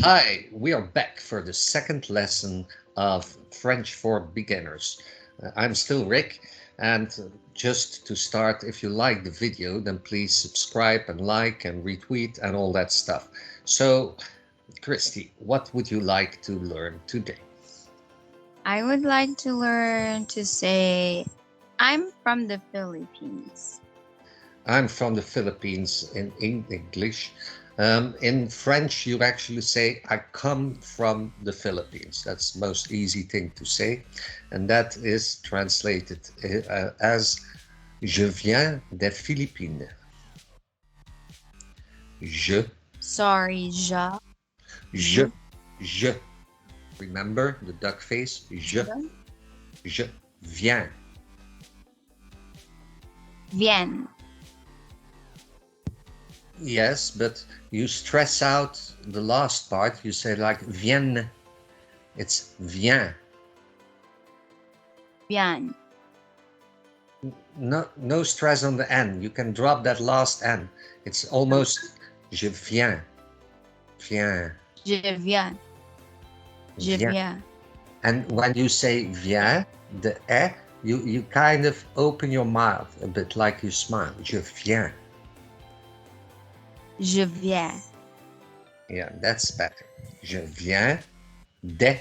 Hi, we are back for the second lesson of French for Beginners. I'm still Rick, and just to start, if you like the video, then please subscribe and like and retweet and all that stuff. So, Christy, what would you like to learn today? I would like to learn to say, I'm from the Philippines. I'm from the Philippines in English. In French, you actually say, I come from the Philippines. That's the most easy thing to say. And that is translated as Je viens des Philippines. Je, Sorry, ja. je, je. Remember the duck face? Je viens. Viens. Yes, but you stress out the last part. You say like vienne. It's vient. Viens. No stress on the N. You can drop that last N. It's almost je viens. Viens. Je viens. Je Viens. viens. And when you say viens, the E, you kind of open your mouth a bit like you smile. Je viens. Je viens. Yeah, that's better. Je viens de.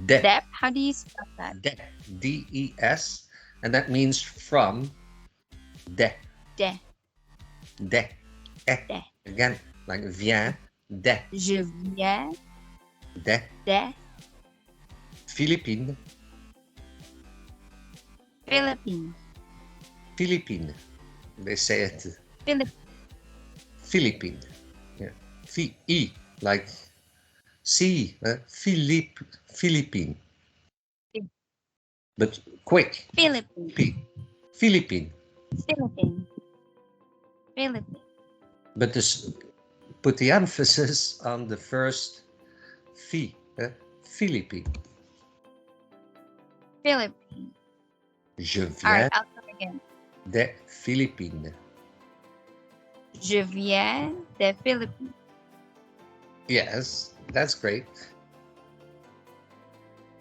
De. Dep, how do you spell that? De. D-E-S. And that means from de. De. De. E. De. Again, like viens de. Je viens De. des Philippines. Philippines. Philippines. They say it Philippines. Philippine. Yeah. E, like C, Philippine. But quick. Philippines. P. Philippine. Philippines. Philippines. But this, put the emphasis on the first Phi, Philippine. Philippines. Je All viens right, I'll start again. des Philippines. Je viens des Philippines. Yes, that's great.